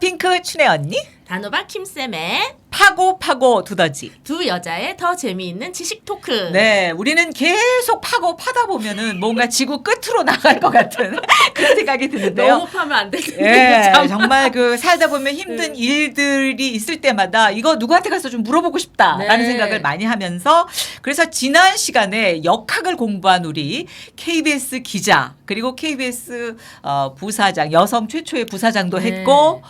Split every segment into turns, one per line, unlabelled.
핑크 춘혜 언니,
단호박 킴쌤의
파고 두더지.
두 여자의 더 재미있는 지식 토크.
네, 우리는 계속 파다 보면은 뭔가 지구 끝으로 나갈 것 같은 그런 생각이 드는데요.
너무 파면 안 되는데.
예,
참.
정말 그 살다 보면 힘든 일들이 있을 때마다 이거 누구한테 가서 좀 물어보고 싶다라는
네.
생각을 많이 하면서 그래서 지난 시간에 역학을 공부한 우리 KBS 기자 그리고 KBS 부사장 여성 최초의 부사장도
네.
했고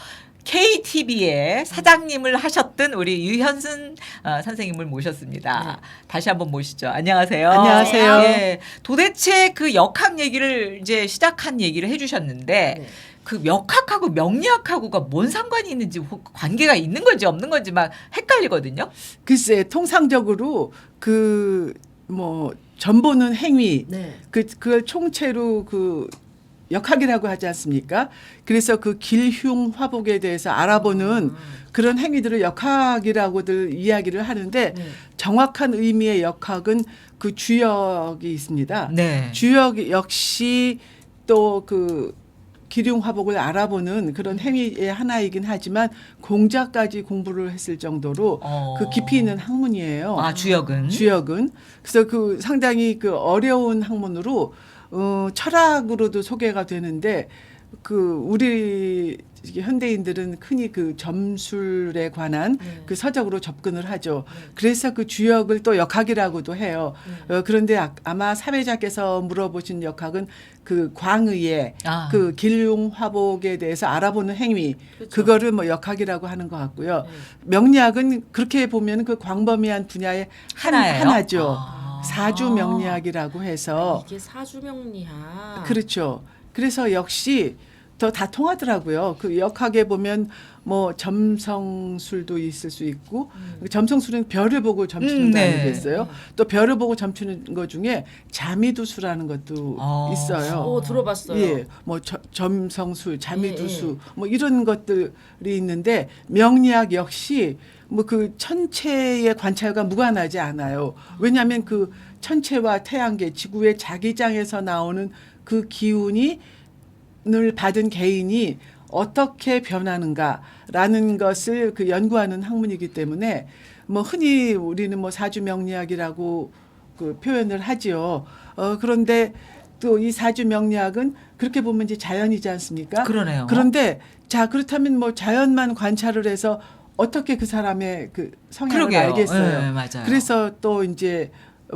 KTV의 사장님을 하셨던 우리 유현순 선생님을 모셨습니다. 다시 한번 모시죠. 안녕하세요.
안녕하세요.
예, 도대체 그 역학 얘기를 이제 시작한 얘기를 해주셨는데
네.
그 역학하고 명리학하고가 뭔 상관이 있는지 관계가 있는 건지 없는 건지 막 헷갈리거든요.
글쎄 통상적으로 그 뭐 전보는 행위
네.
그걸 총체로 그 역학이라고 하지 않습니까? 그래서 그 길흉 화복에 대해서 알아보는 그런 행위들을 역학이라고들 이야기를 하는데
네.
정확한 의미의 역학은 그 주역이 있습니다.
네.
주역 역시 또 그 기륭 화복을 알아보는 그런 행위의 하나이긴 하지만 공자까지 공부를 했을 정도로 그 깊이 있는 학문이에요.
아, 주역은.
주역은 그래서 그 상당히 그 어려운 학문으로 철학으로도 소개가 되는데 그 우리 현대인들은 흔히 그 점술에 관한 그 서적으로 접근을 하죠. 그래서 그 주역을 또 역학이라고도 해요. 그런데 아마 사회자께서 물어보신 역학은 그 광의의 그 길흉 화복에 대해서 알아보는 행위
그렇죠.
그거를 뭐 역학이라고 하는 것 같고요. 명리학은 그렇게 보면 그 광범위한 분야의
하나예요?
하나죠. 사주 명리학이라고 해서
이게 사주명리학.
그렇죠. 그래서 역시 더 다 통하더라고요. 그 역학에 보면 뭐 점성술도 있을 수 있고 점성술은 별을 보고 점치는 거
네.
아니겠어요? 또 별을 보고 점치는 것 중에 자미두수라는 것도 있어요.
오, 들어봤어요.
예, 뭐 점성술, 자미두수 뭐 이런 것들이 있는데 명리학 역시 뭐 그 천체의 관찰과 무관하지 않아요. 왜냐하면 그 천체와 태양계, 지구의 자기장에서 나오는 그 기운이 을 받은 개인이 어떻게 변하는가라는 것을 그 연구하는 학문이기 때문에 뭐 흔히 우리는 뭐 사주명리학이라고 그 표현을 하지요. 그런데 또 이 사주명리학은 그렇게 보면 이제 자연이지 않습니까?
그러네요.
그런데 자 그렇다면 뭐 자연만 관찰을 해서 어떻게 그 사람의 그 성향을
그러게요.
알겠어요.
네, 맞아요.
그래서 또 이제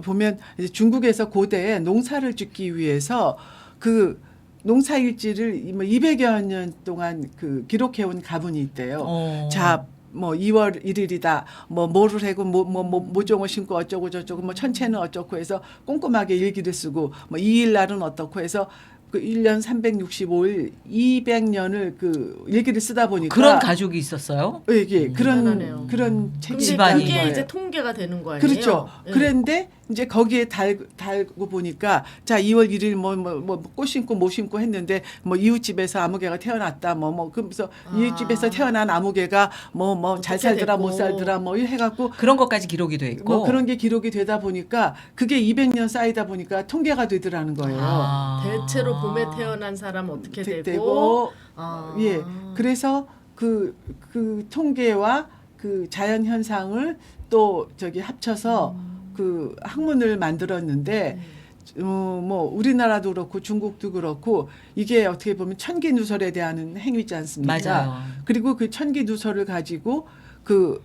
보면 이제 중국에서 고대에 농사를 짓기 위해서 그 농사일지를 뭐 200여 년 동안 그 기록해온 가문이 있대요. 자, 뭐 2월 1일이다. 뭐 뭐를 하고 모종을 심고 어쩌고 저쩌고 뭐 천체는 어쩌고 해서 꼼꼼하게 일기를 쓰고 뭐 2일 날은 어떻고 해서 그 1년 365일 200년을 그 일기를 쓰다 보니까
그런 가족이 있었어요?
이게
대단하네요.
그런 책이
집안이.
그게
있다는
이제
거예요.
통계가 되는 거예요.
그렇죠.
네.
그런데 이제 거기에 달고 보니까 자 2월 1일 뭐 꽃 심고 못 심고 했는데 뭐 이웃집에서 아무개가 태어났다 뭐 그러면서 이웃집에서 태어난 아무개가 뭐 잘
어떻게
살더라 못
됐고.
살더라 뭐 해갖고
그런 것까지 기록이 돼 있고.
뭐 그런 게 기록이 되다 보니까 그게 200년 쌓이다 보니까 통계가 되더라는 거예요.
대체로 봄에 태어난 사람 어떻게 되고,
되고 예 그래서 그 통계와 그 자연 현상을 또 저기 합쳐서 그 학문을 만들었는데 뭐 우리나라도 그렇고 중국도 그렇고 이게 어떻게 보면 천기누설에 대한 행위지 않습니까?
맞아요.
그리고 그 천기누설을 가지고 그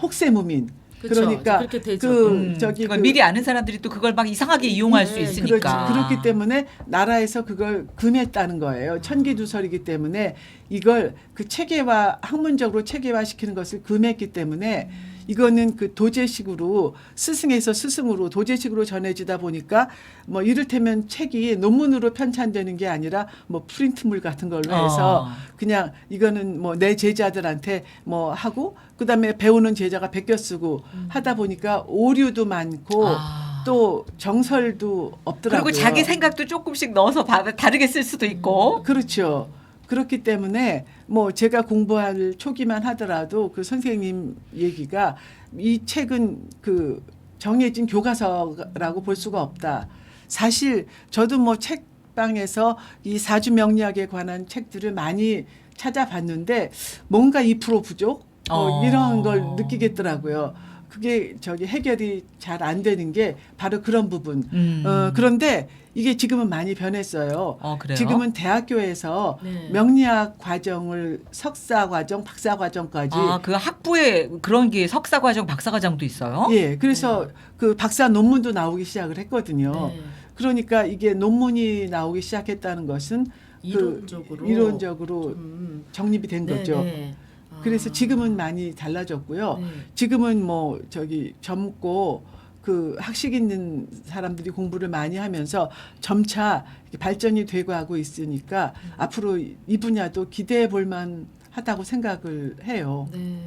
혹세무민
그쵸.
그러니까
그렇게 되죠.
저기
그걸 미리 아는 사람들이 또 그걸 막 이상하게 이용할 수 있으니까.
그렇지. 그렇기 때문에 나라에서 그걸 금했다는 거예요. 천기두설이기 때문에 이걸 그 체계화 학문적으로 체계화시키는 것을 금했기 때문에 이거는 그 도제식으로 스승에서 스승으로 도제식으로 전해지다 보니까 뭐 이를테면 책이 논문으로 편찬되는 게 아니라 뭐 프린트물 같은 걸로 해서 그냥 이거는 뭐 내 제자들한테 뭐 하고 그다음에 배우는 제자가 베껴 쓰고 하다 보니까 오류도 많고 또 정설도 없더라고요.
그리고 자기 생각도 조금씩 넣어서 다르게 쓸 수도 있고.
그렇죠. 그렇기 때문에 뭐 제가 공부할 초기만 하더라도 그 선생님 얘기가 이 책은 그 정해진 교과서라고 볼 수가 없다. 사실 저도 뭐 책방에서 이 사주 명리학에 관한 책들을 많이 찾아봤는데 뭔가 2% 부족 이런 걸 느끼겠더라고요. 그게 해결이 잘 안 되는 게 바로 그런 부분. 그런데 이게 지금은 많이 변했어요.
그래요?
지금은 대학교에서
네.
명리학 과정을 석사 과정, 박사 과정까지
그 학부에 그런 게 석사 과정, 박사 과정도 있어요?
예, 그래서 그 박사 논문도 나오기 시작을 했거든요.
네.
그러니까 이게 논문이 나오기 시작했다는 것은 이론적으로
좀,
정립이 된
네,
거죠.
네.
그래서 지금은 많이 달라졌고요.
네.
지금은 뭐 젊고 그 학식 있는 사람들이 공부를 많이 하면서 점차 발전이 되고 하고 있으니까 앞으로 이 분야도 기대해 볼 만하다고 생각을 해요.
네.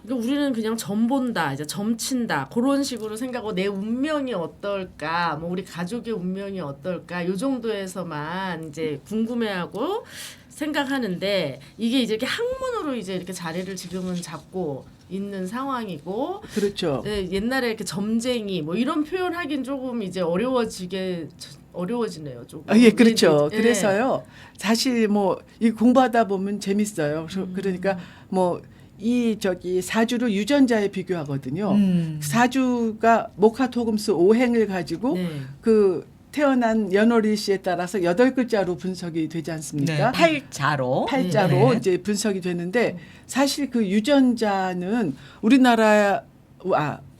그러니까 우리는 그냥 점 본다, 이제 점 친다 그런 식으로 생각하고 내 운명이 어떨까, 뭐 우리 가족의 운명이 어떨까, 요 정도에서만 이제 궁금해하고 생각하는데 이게 이제 이렇게 학문으로 이제 이렇게 자리를 지금은 잡고 있는 상황이고,
그렇죠.
네, 옛날에 이렇게 점쟁이 뭐 이런 표현하긴 조금 이제 어려워지네요, 조금.
예, 그렇죠.
네.
그래서요. 사실 뭐 이 공부하다 보면 재밌어요. 그러니까 뭐 사주를 유전자에 비교하거든요. 사주가 목화토금수 5행을 가지고
네.
그 태어난 연월일시에 따라서 8글자로 분석이 되지 않습니까?
팔자로.
팔자로
네.
이제 분석이 되는데 사실 그 유전자는 우리나라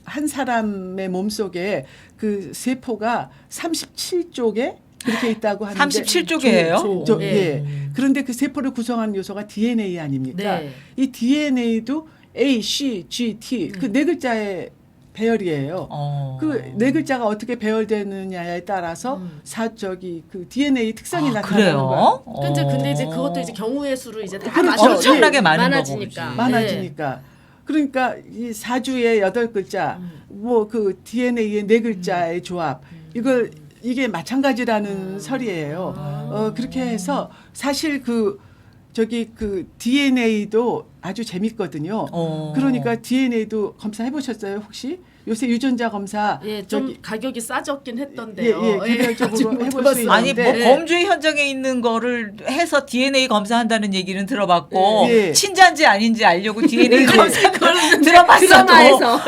한 사람의 몸속에 그 세포가 37쪽에 그렇게 있다고 하는데
37쪽이에요?
네.
예. 그런데 그 세포를 구성하는 요소가 DNA 아닙니까?
네.
이 DNA도 A, C, G, T 그 네 글자의 배열이에요. 그 네 글자가 어떻게 배열되느냐에 따라서 그 DNA 특성이 나타나는
그래요?
거예요.
근데 이제 그것도 이제 경우의 수로 이제 다
그렇죠.
엄청나게
예.
많아지니까.
많아지니까. 그러니까 이 사주의 8글자, 뭐 그 DNA의 네 글자의 조합, 이게 마찬가지라는 설이에요. 그렇게 해서 사실 그 DNA도 아주 재밌거든요. 그러니까 DNA도 검사해 보셨어요, 혹시? 요새 유전자 검사
좀 가격이 싸졌긴 했던데요.
개별적으로 해볼 수 있는데
아니 뭐 범죄 현장에 있는 거를 해서 DNA 검사한다는 얘기는 들어봤고
예.
친자인지 아닌지 알려고 DNA
예.
검사 들어봤어도
드라마에서.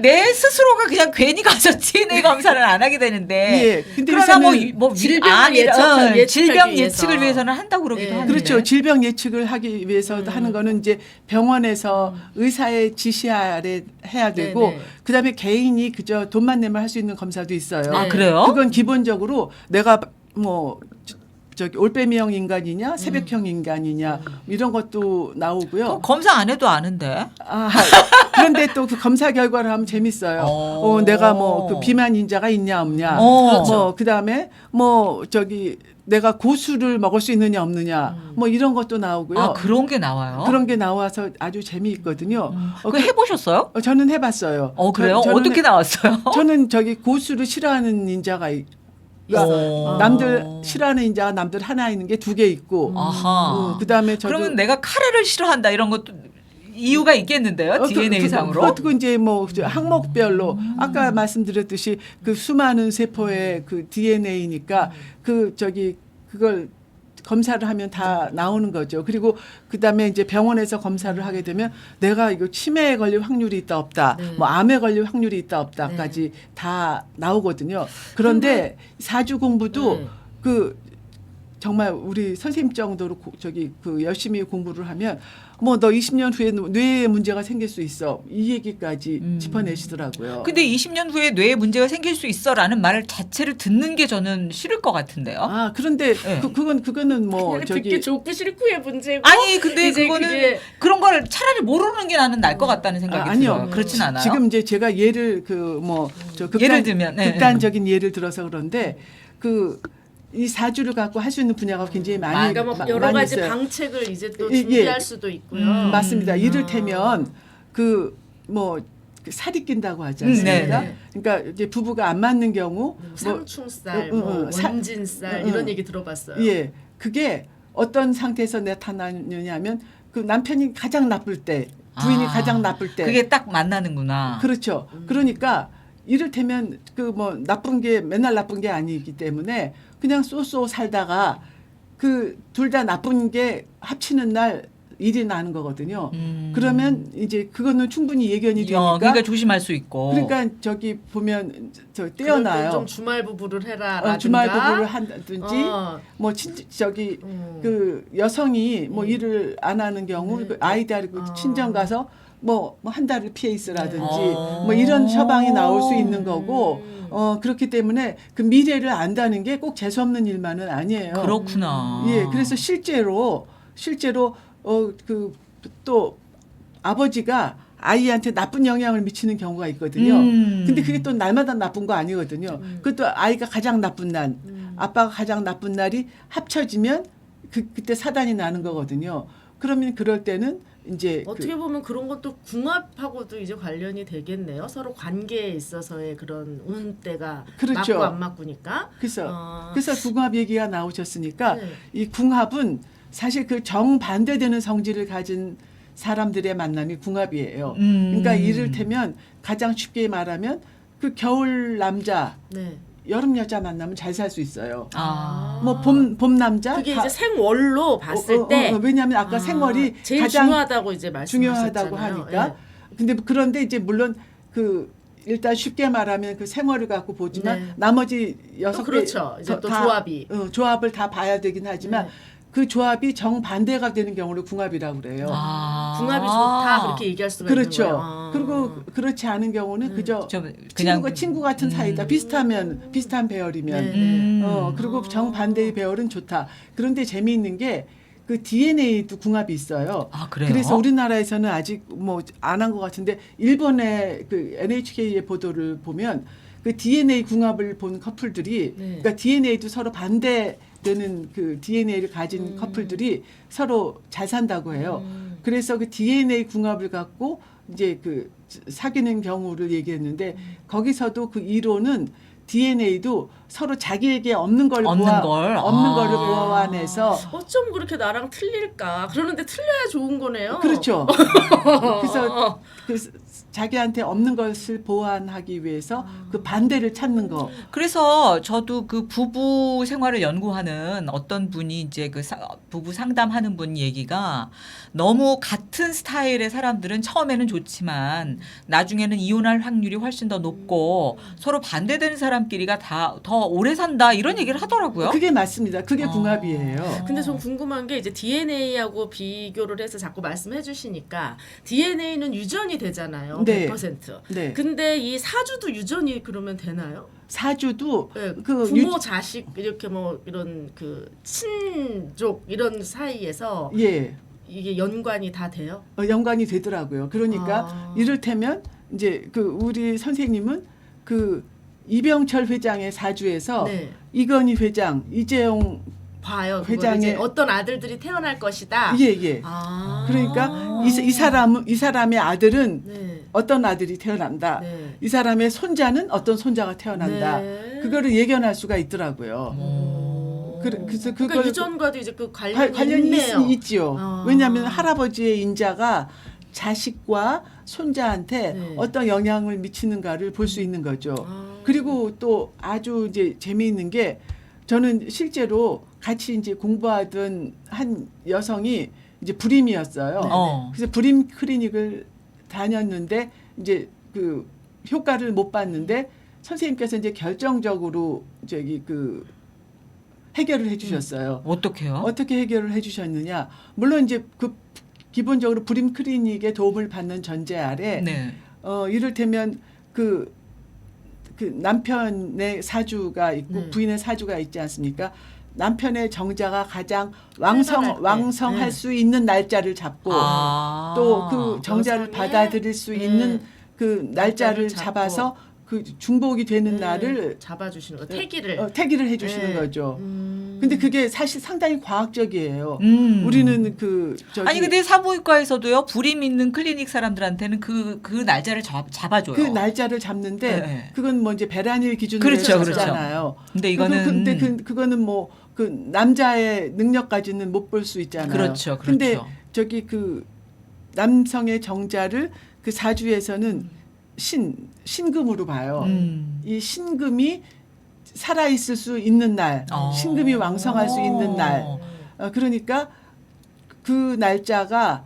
내 스스로가 그냥 괜히 가서 DNA 검사를 안 하게 되는데
예. 근데
그러나
요새는
질병을 예측하기
질병
위해서.
예측을 위해서는 한다고 그러기도
예.
하는데
그렇죠. 질병 예측을 하기 위해서 하는 거는 이제 병원에서 의사의 지시 아래 해야 되고
네네.
그다음에 개인이 그저 돈만 내면 할 수 있는 검사도 있어요.
아,
그래요?
그건 기본적으로 내가 뭐 올빼미형 인간이냐 새벽형 인간이냐 이런 것도 나오고요.
그럼 검사 안 해도 아는데.
그런데 또 그 검사 결과를 하면 재밌어요. 내가 뭐 그 비만 인자가 있냐 없냐. 뭐 그다음에 뭐 내가 고수를 먹을 수 있느냐 없느냐. 뭐 이런 것도 나오고요.
그런 게 나와요?
그런 게 나와서 아주 재미있거든요.
그거 해보셨어요?
저는 해봤어요.
그래요?
저는
어떻게 나왔어요?
저는 고수를 싫어하는 인자가 남들 싫어하는 인자가 남들 하나 있는 게 2개 있고.
아하.
그다음에
그러면 내가 카레를 싫어하니까 이런 것도 이유가 있겠는데요? DNA 상으로?
그것도 이제 뭐 항목별로 아까 말씀드렸듯이 그 수많은 세포의 그 DNA니까 그걸 검사를 하면 다 나오는 거죠. 그리고 그다음에 이제 병원에서 검사를 하게 되면 내가 이거 치매에 걸릴 확률이 있다 없다, 뭐 암에 걸릴 확률이 있다 없다까지 다 나오거든요. 그런데 사주 공부도 정말 우리 선생님 정도로 열심히 공부를 하면 뭐 너 20년 후에 뇌에 문제가 생길 수 있어 이 얘기까지 짚어내시더라고요.
근데 20년 후에 뇌에 문제가 생길 수 있어라는 말 자체를 듣는 게 저는 싫을 것 같은데요.
그런데 그거는 뭐
듣기 좋고 싫고의 문제고.
아니 근데
이제
그거는 그런 걸 차라리 모르는 게 나는 나을 것 같다는 생각이
아니요.
들어요. 그렇진 않아요.
지금 이제 제가 예를
예를 들면
극단적인 예를 들어서 그런데 이 사주를 갖고 할 수 있는 분야가 굉장히 많이
그러니까 뭐 여러
많이
가지
있어요.
방책을 이제 또 준비할 수도 있고요.
맞습니다. 이를테면 살이 낀다고 하지 않습니까?
네.
그러니까 이제 부부가 안 맞는 경우
상충살, 원진살 이런 얘기 들어봤어요.
예, 그게 어떤 상태에서 나타나느냐면 그 남편이 가장 나쁠 때, 부인이 가장 나쁠 때,
그게 딱 만나는구나.
그렇죠. 그러니까 이를테면 나쁜 게 맨날 나쁜 게 아니기 때문에 그냥 쏘쏘 살다가 그 둘 다 나쁜 게 합치는 날 일이 나는 거거든요. 그러면 이제 그거는 충분히 예견이 되니까.
그러니까 조심할 수 있고.
그러니까 저기 보면 저
그럴
떼어놔요.
땐좀 주말 부부를 해라.
주말 부부를 한다든지 뭐 저기 그 여성이 뭐 일을 안 하는 경우 그 아이 데리고 친정 가서 뭐 한 달을 피해 있으라든지 뭐 이런 처방이 나올 수 있는 거고 그렇기 때문에 그 미래를 안다는 게 꼭 재수 없는 일만은 아니에요.
그렇구나.
예, 그래서 실제로 그 또 아버지가 아이한테 나쁜 영향을 미치는 경우가 있거든요. 근데 그게 또 날마다 나쁜 거 아니거든요. 그것도 아이가 가장 나쁜 날, 아빠가 가장 나쁜 날이 합쳐지면 그때 사단이 나는 거거든요. 그러면 그럴 때는 이제
어떻게 보면 그런 것도 궁합하고도 이제 관련이 되겠네요. 서로 관계에 있어서의 그런 운때가
그렇죠.
맞고 안 맞고니까.
그래서 궁합 얘기가 나오셨으니까
네.
이 궁합은 사실 그 정반대되는 성질을 가진 사람들의 만남이 궁합이에요. 그러니까 이를테면 가장 쉽게 말하면 그 겨울 남자,
네.
여름 여자 만나면 잘 살 수 있어요.
아.
뭐 봄 남자
그게 이제 생월로 봤을 때
왜냐하면 아까 생월이
제일
가장
중요하다고 이제 말씀하셨잖아요.
중요하다고 하니까.
예.
근데 그런데 이제 물론 그 일단 쉽게 말하면 그 생월을 갖고 보지만
네.
나머지
또
6개
그렇죠. 이제 또 조합이.
조합을 다 봐야 되긴 하지만
네.
그 조합이 정반대가 되는 경우를 궁합이라고 그래요.
궁합이 좋다 그렇게 얘기할 수가 있는
그렇죠.
거예요.
그리고 그렇지 않은 경우는 그저
그냥
친구 같은 사이다. 비슷한 배열이면.
네.
그리고 정반대의 배열은 좋다. 그런데 재미있는 게 그 DNA도 궁합이 있어요.
아, 그래요?
그래서 우리나라에서는 아직 뭐 안 한 것 같은데 일본의 그 NHK의 보도를 보면 그 DNA 궁합을 본 커플들이
네.
그러니까 DNA도 서로 반대되는 그 DNA를 가진 커플들이 서로 잘 산다고 해요. 그래서 그 DNA 궁합을 갖고 이제 그 사귀는 경우를 얘기했는데 거기서도 그 이론은 DNA도 서로 자기에게 없는 거를 보완해서
어쩜 그렇게 나랑 틀릴까? 그러는데 틀려야 좋은 거네요.
그렇죠. 그래서 그 자기한테 없는 것을 보완하기 위해서 그 반대를 찾는 거.
그래서 저도 그 부부 생활을 연구하는 어떤 분이 이제 그 부부 상담하는 분 얘기가 너무 같은 스타일의 사람들은 처음에는 좋지만 나중에는 이혼할 확률이 훨씬 더 높고 서로 반대되는 사람끼리가 다 더 오래 산다 이런 얘기를 하더라고요.
그게 맞습니다. 그게 궁합이에요.
근데 좀 궁금한 게 이제 DNA하고 비교를 해서 자꾸 말씀해 주시니까 DNA는 유전이 되잖아요.
네.
100%.
네.
근데 이 사주도 유전이 그러면 되나요?
사주도
네,
그
부모 자식 이렇게 뭐 이런 그 친족 이런 사이에서
예.
이게 연관이 다 돼요?
연관이 되더라고요. 그러니까 이를테면 이제 그 우리 선생님은 그 이병철 회장의 사주에서
네.
이건희 회장, 이재용
봐요.
회장의-
이제 어떤 아들들이 태어날 것이다.
예.
아.
그러니까 이 사람의 아들은
네.
어떤 아들이 태어난다.
네.
이 사람의 손자는 어떤 손자가 태어난다.
네.
그거를 예견할 수가 있더라고요. 그래서
그러니까
그걸
유전과도 이제 그 관련이
관련이
있네요.
있지요.
아.
왜냐하면 할아버지의 인자가 자식과 손자한테
네.
어떤 영향을 미치는가를 볼 수 있는 거죠.
아.
그리고 또 아주 이제 재미있는 게 저는 실제로 같이 이제 공부하던 한 여성이 이제 불임이었어요.
어.
그래서 불임 클리닉을 다녔는데 이제 그 효과를 못 봤는데 선생님께서 이제 결정적으로 저기 그 해결을 해주셨어요.
어떻게요?
어떻게 해결을 해주셨느냐? 물론 이제 그 기본적으로 불임 클리닉의 도움을 받는 전제 아래
네.
이를테면 그 남편의 사주가 있고 부인의 사주가 있지 않습니까? 남편의 정자가 가장
활발할 때.
왕성할
네.
수 있는 날짜를 잡고 또 그 정자를
여성의-
받아들일 수 있는 그 날짜를
잡고.
잡아서 그 중복이 되는 날을
잡아주시는 거 태기를.
태기를 해주시는
네.
거죠. 근데 그게 사실 상당히 과학적이에요.
음.
우리는 그 저기
아니 근데 산부인과에서도요 불임 있는 클리닉 사람들한테는 그 날짜를 잡아줘요.
그 날짜를 잡는데
네.
그건 뭐 이제 배란일 기준으로
그렇죠,
잡잖아요.
근데 이거는
근데 그거는 뭐 그 남자의 능력까지는 못 볼 수 있잖아요.
그렇죠.
근데 저기 그 남성의 정자를 그 사주에서는 신금으로 봐요. 이 신금이 살아 있을 수 있는 날, 신금이 왕성할 수 있는 날. 그러니까 그 날짜가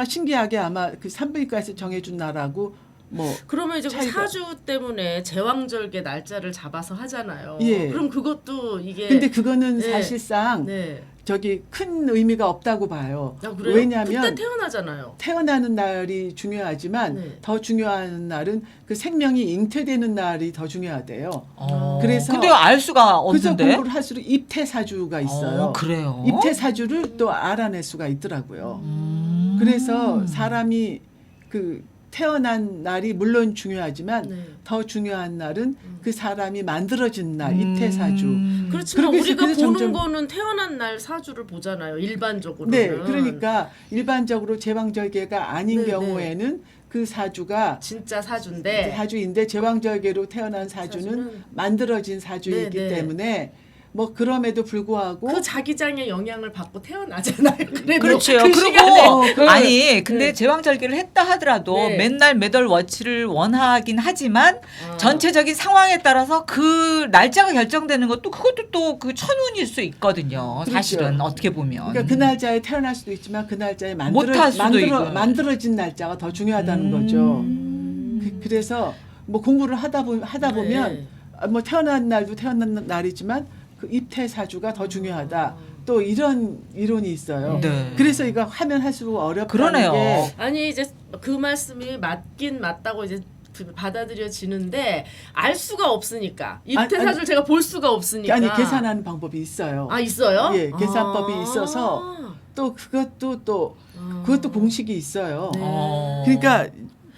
신기하게 아마 그 산부인과에서 정해준 날하고 뭐
그러면 이제 그
차이가-
사주 때문에 제왕절개 날짜를 잡아서 하잖아요.
예.
그럼 그것도 이게
근데 그거는
네.
사실상
네.
저기 큰 의미가 없다고 봐요.
아, 그래요?
왜냐하면
그때 태어나잖아요.
태어나는 날이 중요하지만
네.
더 중요한 날은 그 생명이 잉태되는 날이 더 중요하대요. 그래서-
근데 알 수가
그래서
없는데.
공부를 할수록 입태사주가 있어요.
그래요.
입태사주를 또 알아낼 수가 있더라고요.
음.
그래서 사람이 그 태어난 날이 물론 중요하지만
네.
더 중요한 날은 그 사람이 만들어진 날, 입태사주.
그렇지만
그렇게
우리가
그래서
보는
점점-
거는 태어난 날 사주를 보잖아요. 일반적으로는.
네, 그러니까 일반적으로 제왕절개가 아닌
네,
경우에는 그 사주가
진짜 사주인데
사주인데 제왕절개로 태어난 사주는 만들어진 사주이기
네, 네.
때문에 뭐 그럼에도 불구하고
그 자기장의 영향을 받고 태어나잖아요. 그래도
그렇죠.
그
그리고
시간에
아니 근데
네.
제왕절개를 했다 하더라도
네.
맨날 매달 워치를 원하긴 하지만
아.
전체적인 상황에 따라서 그 날짜가 결정되는 것도 그것도 또 그 천운일 수 있거든요.
그렇죠.
사실은 어떻게 보면.
그러니까 그 날짜에 태어날 수도 있지만 그 날짜에
못할 수도 있고.
만들어진 날짜가 더 중요하다는 거죠. 그래서 뭐 공부를 하다 보면
네.
뭐 태어난 날도 태어난 날이지만 그 입태 사주가 더 중요하다. 또 이런 이론이 있어요.
네.
그래서 이거 하면 할수록 어렵다는
그러네요.
게
아니 이제 그 말씀이 맞긴 맞다고 이제 받아들여지는데 알 수가 없으니까 입태사주를 제가 볼 수가 없으니까
아니 계산하는 방법이 있어요.
아 있어요?
예, 계산법이
아.
있어서 또 그것도 공식이 있어요.
네.
그러니까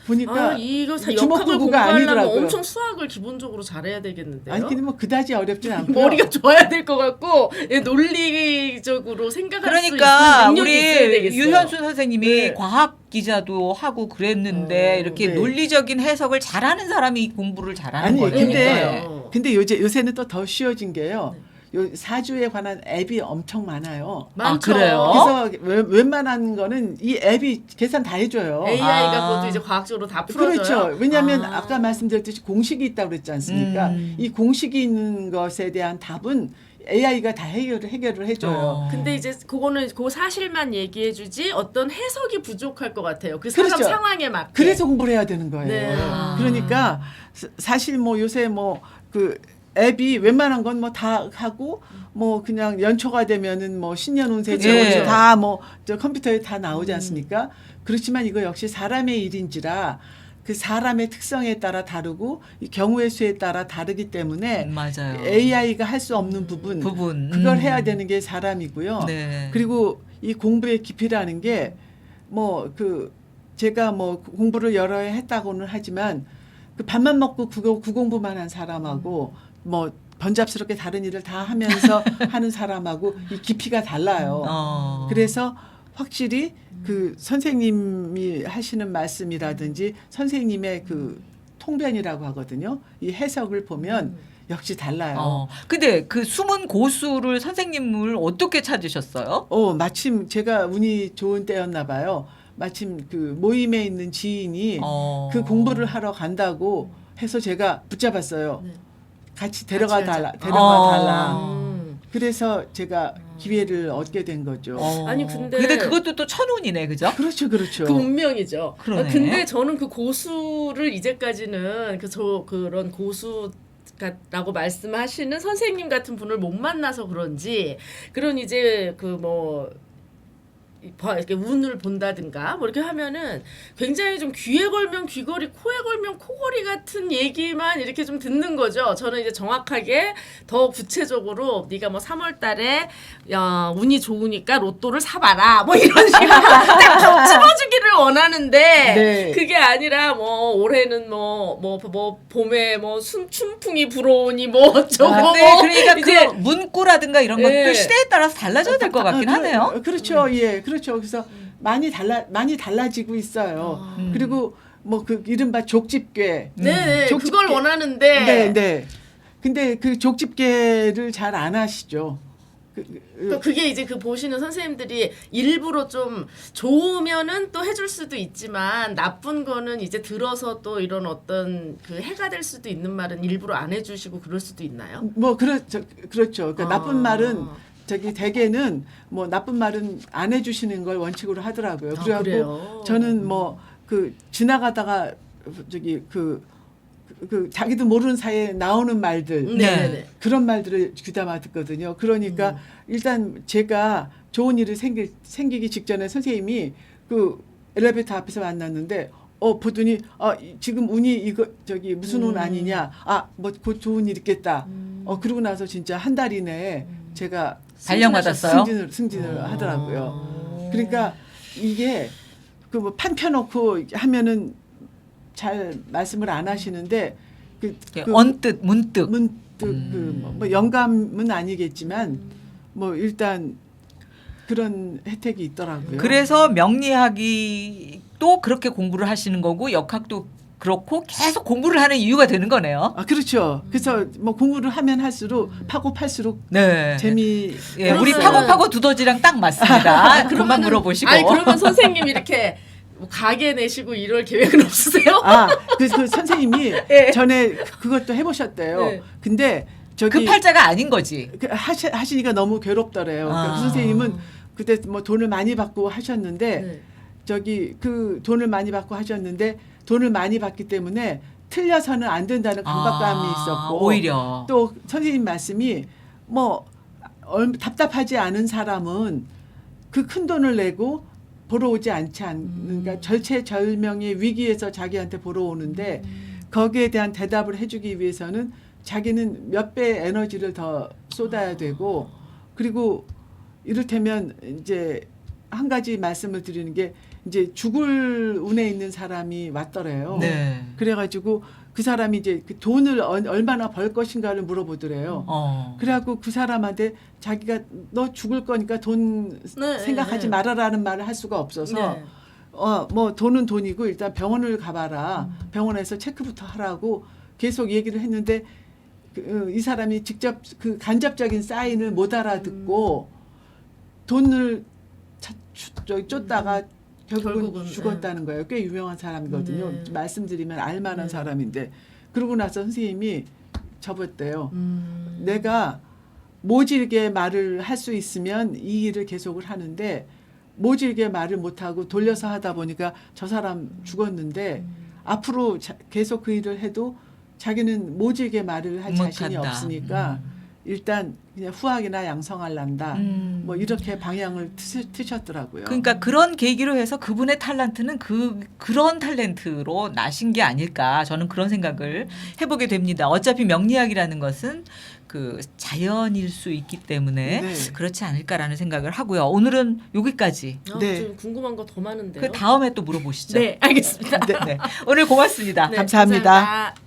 보니까
이거 다
주먹
역학을
도구가
공부하려면
아니더라고요.
엄청 수학을 기본적으로 잘해야 되겠는데요.
아니 근데 뭐 그다지 어렵진 않고요.
머리가 좋아야 될 것 같고 예, 논리적으로 생각할
그러니까
수 있는 능력이 있어야
우리
되겠어요.
유현수 선생님이
네.
과학 기자도 하고 그랬는데 이렇게
네.
논리적인 해석을 잘하는 사람이 공부를 잘하는
아니
거예요.
근데 요새는 또 더 쉬워진 게요. 요 사주에 관한 앱이 엄청 많아요.
많죠.
그래요?
그래서 웬만한 거는 이 앱이 계산 다 해줘요.
AI가
아.
그것도 이제 과학적으로 다 풀어줘요.
그렇죠. 왜냐하면
아.
아까 말씀드렸듯이 공식이 있다고 그랬지 않습니까? 이 공식이 있는 것에 대한 답은 AI가 다 해결을 해줘요.
근데 이제 그거는 그 사실만 얘기해주지 어떤 해석이 부족할 것 같아요. 그 사람
그렇죠.
상황에 맞게.
그래서 공부를 해야 되는 거예요.
네. 아.
그러니까 사실 뭐 요새 뭐 그 앱이 웬만한 건 뭐 다 하고 뭐 그냥 연초가 되면은 뭐 신년 운세
예.
다 뭐 저 컴퓨터에 다 나오지 않습니까? 그렇지만 이거 역시 사람의 일인지라 그 사람의 특성에 따라 다르고 이 경우의 수에 따라 다르기 때문에
맞아요.
AI가 할 수 없는 부분 그걸 해야 되는 게 사람이고요.
네.
그리고 이 공부의 깊이라는 게 뭐 그 제가 뭐 공부를 여러 해 했다고는 하지만 그 밥만 먹고 구공부만 한 사람하고 뭐 번잡스럽게 다른 일을 다 하면서 하는 사람하고 이 깊이가 달라요. 그래서 확실히 그 선생님이 하시는 말씀이라든지 선생님의 그 통변이라고 하거든요. 이 해석을 보면 역시 달라요.
근데 그 숨은 고수를 선생님을 어떻게 찾으셨어요?
마침 제가 운이 좋은 때였나 봐요. 마침 그 모임에 있는 지인이 그 공부를 하러 간다고 해서 제가 붙잡았어요.
네.
같이 데려가 달라.
음.
그래서 제가 기회를 얻게 된 거죠.
아니, 근데
그것도 또 천운이네, 그죠?
그렇죠, 그렇죠.
그 운명이죠.
그러네.
근데 저는 그 고수를 이제까지는 그런 고수라고 말씀하시는 선생님 같은 분을 못 만나서 그런지 그런 이제 이렇게 운을 본다든가 뭐 이렇게 하면은 굉장히 좀 귀에 걸면 귀걸이, 코에 걸면 코걸이 같은 얘기만 이렇게 좀 듣는 거죠. 저는 이제 정확하게 더 구체적으로 네가 뭐 3월달에 운이 좋으니까 로또를 사봐라 뭐 이런 식으로 딱 집어주기를 원하는데
네.
그게 아니라 뭐 올해는 뭐 봄에 뭐 춘풍이 불어오니 뭐 어쩌고
네, 그러니까
이제
그 문구라든가 이런 것도
네.
시대에 따라서 달라져야 될 것 같긴 하네요.
그렇죠, 예, 그렇죠. 그래서 많이 달라지고 있어요. 그리고 뭐 그 이른바 족집게,
네,
족집게.
그걸 원하는데
네. 근데 그 족집게를 잘 안 하시죠.
또 그게 이제 그 보시는 선생님들이 일부러 좀 좋으면은 또 해줄 수도 있지만 나쁜 거는 이제 들어서 또 이런 어떤 그 해가 될 수도 있는 말은 일부러 안 해주시고 그럴 수도 있나요?
뭐 그렇죠. 그러니까 나쁜 말은 저기 대개는 뭐 나쁜 말은 안 해주시는 걸 원칙으로 하더라고요.
아,
그래갖고
그래요?
저는 뭐 그 지나가다가 저기 그 자기도 모르는 사이에 나오는 말들
네네네.
그런 말들을 귀담아 듣거든요. 그러니까 일단 제가 좋은 일이 생기기 직전에 선생님이 그 엘리베이터 앞에서 만났는데 보더니 지금 운이 이거 저기 무슨 운 아니냐. 뭐 곧 좋은 일 있겠다. 그러고 나서 진짜 한 달 이내에 제가
발령받았어요?
승진을 하더라고요. 그러니까 이게 그 뭐 판 펴놓고 하면은 잘 말씀을 안 하시는데 그
언뜻 문득
뭐 영감은 아니겠지만 뭐 일단 그런 혜택이 있더라고요.
그래서 명리학이 또 그렇게 공부를 하시는 거고 역학도 그렇고 계속 공부를 하는 이유가 되는 거네요.
그렇죠. 그래서 뭐 공부를 하면 할수록 파고 팔수록
네.
재미.
우리
그러면-
파고 두더지랑 딱 맞습니다. 그만 물어보시고.
아니 그러면 선생님 이렇게 뭐 가게 내시고 이럴 계획은 없으세요?
그 선생님이
네.
전에 그것도 해보셨대요.
네.
근데 저기
그 팔자가 아닌 거지.
하시니까 너무 괴롭더래요. 그러니까 그 선생님은 그때 뭐 돈을 많이 받고 하셨는데
네.
저기 그 돈을 많이 받고 하셨는데 돈을 많이 받기 때문에 틀려서는 안 된다는 강박감이 있었고
오히려
또 선생님 말씀이 뭐 답답하지 않은 사람은 그 큰 돈을 내고 보러 오지 않지 그러니까 절체절명의 위기에서 자기한테 보러 오는데 거기에 대한 대답을 해주기 위해서는 자기는 몇 배 에너지를 더 쏟아야 되고 그리고 이를테면 이제 한 가지 말씀을 드리는 게 이제 죽을 운에 있는 사람이 왔더래요.
네.
그래가지고 그 사람이 이제 그 돈을 얼마나 벌 것인가를 물어보더래요. 그래갖고 그 사람한테 자기가 너 죽을 거니까 돈
네,
생각하지
네.
말아라는 말을 할 수가 없어서
네.
뭐 돈은 돈이고 일단 병원을 가봐라. 병원에서 체크부터 하라고 계속 얘기를 했는데 이 사람이 직접 그 간접적인 사인을 못 알아듣고 돈을 쫓다가 결국은
결국은,
죽었다는 거예요. 꽤 유명한 사람이거든요.
네.
말씀드리면 알만한
네.
사람인데 그러고 나서 선생님이 접었대요. 내가 모질게 말을 할 수 있으면 이 일을 계속을 하는데 모질게 말을 못하고 돌려서 하다 보니까 저 사람 죽었는데 앞으로 계속 그 일을 해도 자기는 모질게 말을 할 자신이
못한다.
없으니까 일단 그냥 후학이나 양성할란다. 뭐 이렇게 방향을 트셨더라고요.
그러니까 그런 계기로 해서 그분의 탤런트는 그런 탤런트로 나신 게 아닐까 저는 그런 생각을 해보게 됩니다. 어차피 명리학이라는 것은 그 자연일 수 있기 때문에
네.
그렇지 않을까라는 생각을 하고요. 오늘은 여기까지.
네.
좀 궁금한 거 더 많은데요.
그 다음에 또 물어보시죠.
네, 알겠습니다.
네. 오늘 고맙습니다.
네,
감사합니다.
감사합니다.